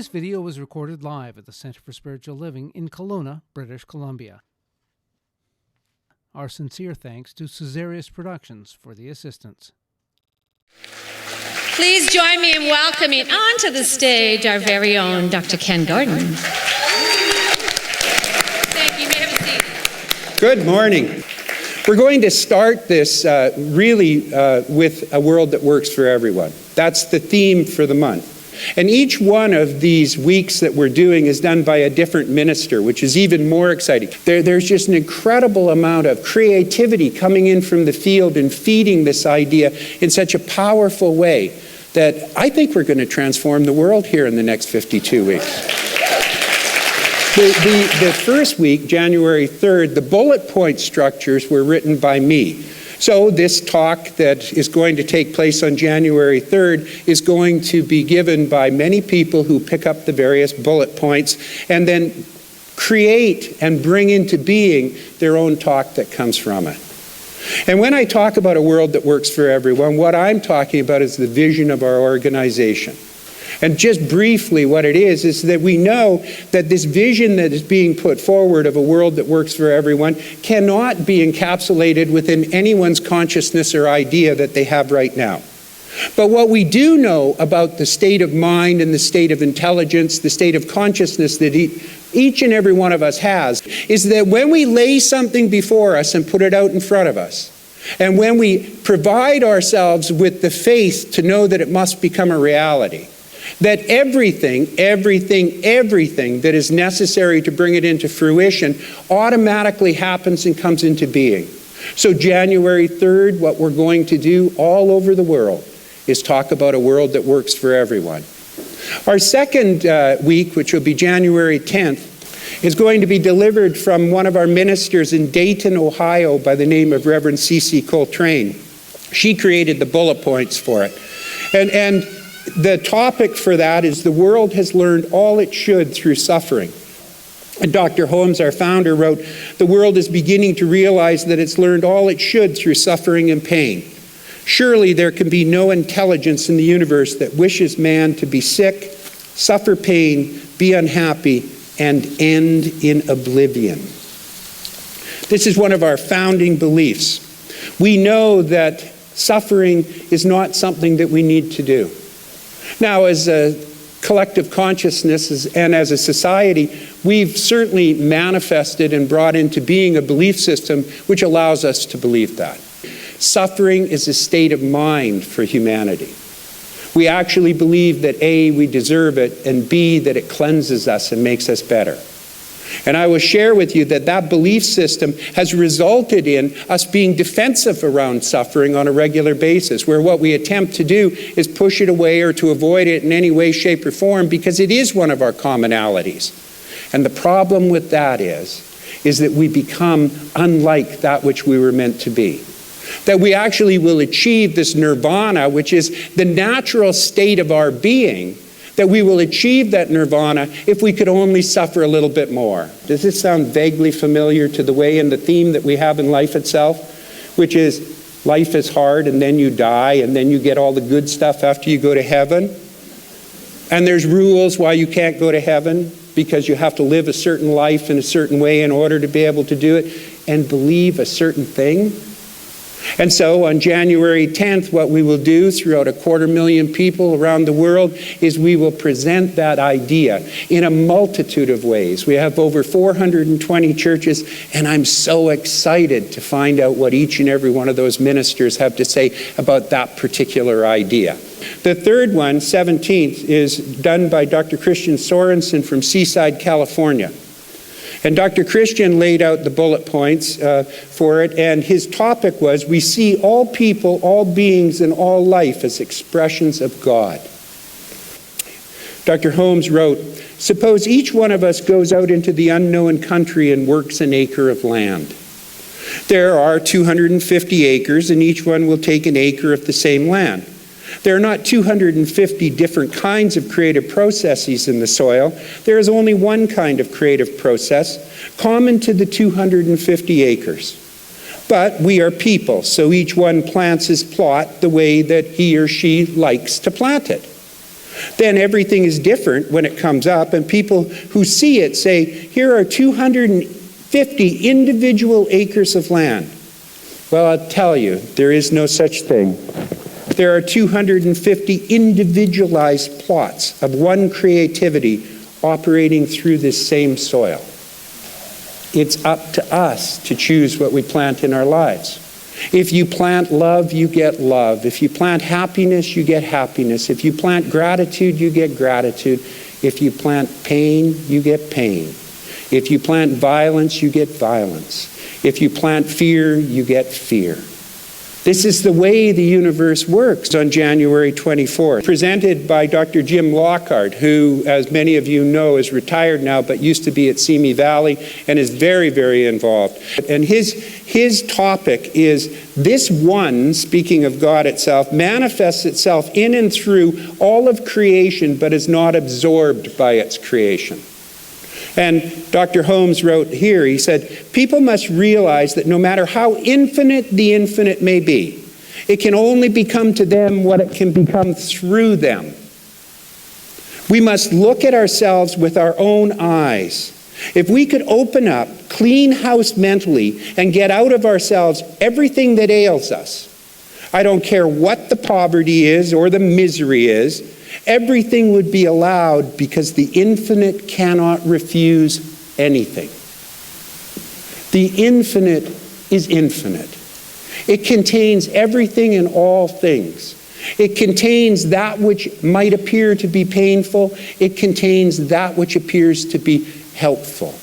This video was recorded live at the Center for Spiritual Living in Kelowna, British Columbia. Our sincere thanks to Caesarius Productions for the assistance. Please join me in welcoming onto the stage our very own Dr. Kenn Gordon. Thank you. You may have a seat. Good morning. We're going to start this with a world that works for everyone. That's the theme for the month. And each one of these weeks that we're doing is done by a different minister, which is even more exciting. There's just an incredible amount of creativity coming in from the field and feeding this idea in such a powerful way that I think we're going to transform the world here in the next 52 weeks. The first week, January 3rd, the bullet point structures were written by me. So this talk that is going to take place on January 3rd is going to be given by many people who pick up the various bullet points and then create and bring into being their own talk that comes from it. And when I talk about a world that works for everyone, what I'm talking about is the vision of our organization. And just briefly, what it is that we know that this vision that is being put forward of a world that works for everyone cannot be encapsulated within anyone's consciousness or idea that they have right now. But what we do know about the state of mind and the state of intelligence, the state of consciousness that each and every one of us has, is that when we lay something before us and put it out in front of us, and when we provide ourselves with the faith to know that it must become a reality, that everything that is necessary to bring it into fruition automatically happens and comes into being. So January 3rd, what we're going to do all over the world is talk about a world that works for everyone. Our second week, which will be January 10th, is going to be delivered from one of our ministers in Dayton, Ohio, by the name of Reverend C.C. Coltrane. She created the bullet points for it. And the topic for that is the world has learned all it should through suffering. And Dr. Holmes, our founder, wrote, the world is beginning to realize that it's learned all it should through suffering and pain. Surely there can be no intelligence in the universe that wishes man to be sick, suffer pain, be unhappy, and end in oblivion. This is one of our founding beliefs. We know that suffering is not something that we need to do. Now, as a collective consciousness and as a society, we've certainly manifested and brought into being a belief system which allows us to believe that. Suffering is a state of mind for humanity. We actually believe that A, we deserve it, and B, that it cleanses us and makes us better. And I will share with you that that belief system has resulted in us being defensive around suffering on a regular basis, where what we attempt to do is push it away or to avoid it in any way, shape, or form because it is one of our commonalities. And the problem with that is that we become unlike that which we were meant to be. That we actually will achieve this nirvana, which is the natural state of our being, that we will achieve that nirvana if we could only suffer a little bit more. Does this sound vaguely familiar to the way and the theme that we have in life itself? Which is, life is hard and then you die and then you get all the good stuff after you go to heaven. And there's rules why you can't go to heaven because you have to live a certain life in a certain way in order to be able to do it and believe a certain thing. And so on January 10th, what we will do throughout 250,000 people around the world is we will present that idea in a multitude of ways. We have over 420 churches, and I'm so excited to find out what each and every one of those ministers have to say about that particular idea. The third one, 17th, is done by Dr. Christian Sorensen from Seaside, California. And Dr. Christian laid out the bullet points for it, and his topic was, we see all people, all beings, and all life as expressions of God. Dr. Holmes wrote, suppose each one of us goes out into the unknown country and works an acre of land. There are 250 acres, and each one will take an acre of the same land. There are not 250 different kinds of creative processes in the soil. There is only one kind of creative process, common to the 250 acres. But we are people, so each one plants his plot the way that he or she likes to plant it. Then everything is different when it comes up, and people who see it say, here are 250 individual acres of land. Well, I'll tell you, there is no such thing. There are 250 individualized plots of one creativity operating through this same soil. It's up to us to choose what we plant in our lives. If you plant love, you get love. If you plant happiness, you get happiness. If you plant gratitude, you get gratitude. If you plant pain, you get pain. If you plant violence, you get violence. If you plant fear, you get fear. This is the way the universe works on January 24th. Presented by Dr. Jim Lockhart, who, as many of you know, is retired now, but used to be at Simi Valley and is very, very involved. And his topic is this one, speaking of God itself, manifests itself in and through all of creation, but is not absorbed by its creation. And Dr. Holmes wrote here, he said, people must realize that no matter how infinite the infinite may be, it can only become to them what it can become through them. We must look at ourselves with our own eyes. If we could open up, clean house mentally, and get out of ourselves everything that ails us, I don't care what the poverty is or the misery is, everything would be allowed because the infinite cannot refuse anything. The infinite is infinite. It contains everything and all things. It contains that which might appear to be painful. It contains that which appears to be helpful.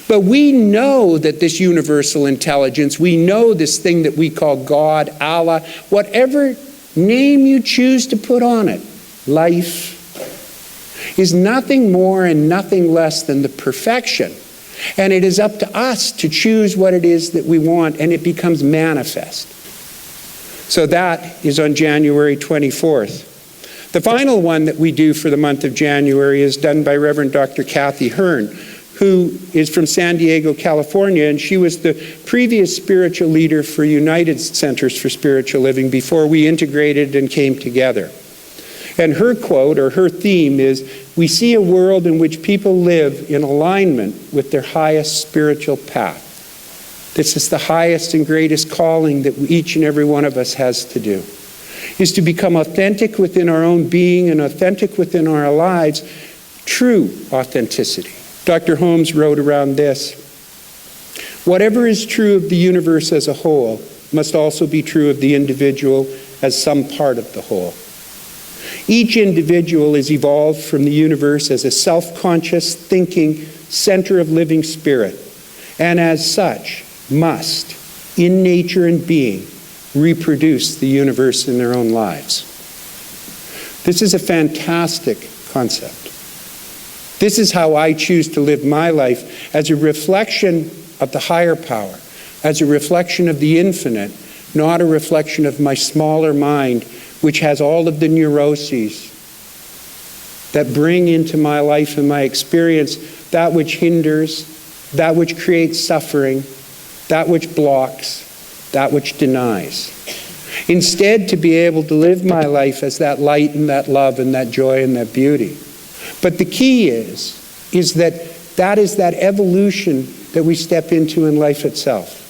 But we know that this universal intelligence, we know this thing that we call God, Allah, whatever name you choose to put on it, life, is nothing more and nothing less than the perfection. And it is up to us to choose what it is that we want, and it becomes manifest. So that is on January 24th. The final one that we do for the month of January is done by Reverend Dr. Kathy Hearn, who is from San Diego, California, and she was the previous spiritual leader for United Centers for Spiritual Living before we integrated and came together. And her quote, or her theme, is, we see a world in which people live in alignment with their highest spiritual path. This is the highest and greatest calling that each and every one of us has to do, is to become authentic within our own being and authentic within our lives, true authenticity. Dr. Holmes wrote around this, whatever is true of the universe as a whole must also be true of the individual as some part of the whole. Each individual is evolved from the universe as a self-conscious, thinking, center of living spirit, and as such must, in nature and being, reproduce the universe in their own lives. This is a fantastic concept. This is how I choose to live my life, as a reflection of the higher power, as a reflection of the infinite, not a reflection of my smaller mind, which has all of the neuroses that bring into my life and my experience that which hinders, that which creates suffering, that which blocks, that which denies. Instead, to be able to live my life as that light and that love and that joy and that beauty. But the key is that is that evolution that we step into in life itself.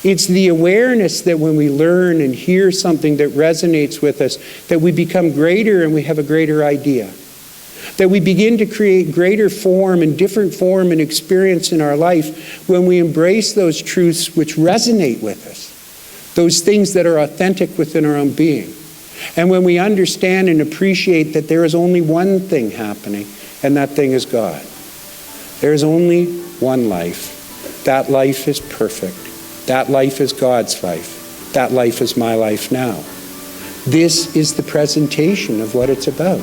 It's the awareness that when we learn and hear something that resonates with us, that we become greater and we have a greater idea. That we begin to create greater form and different form and experience in our life when we embrace those truths which resonate with us, those things that are authentic within our own being. And when we understand and appreciate that there is only one thing happening, and that thing is God. There is only one life. That life is perfect. That life is God's life. That life is my life now. This is the presentation of what it's about.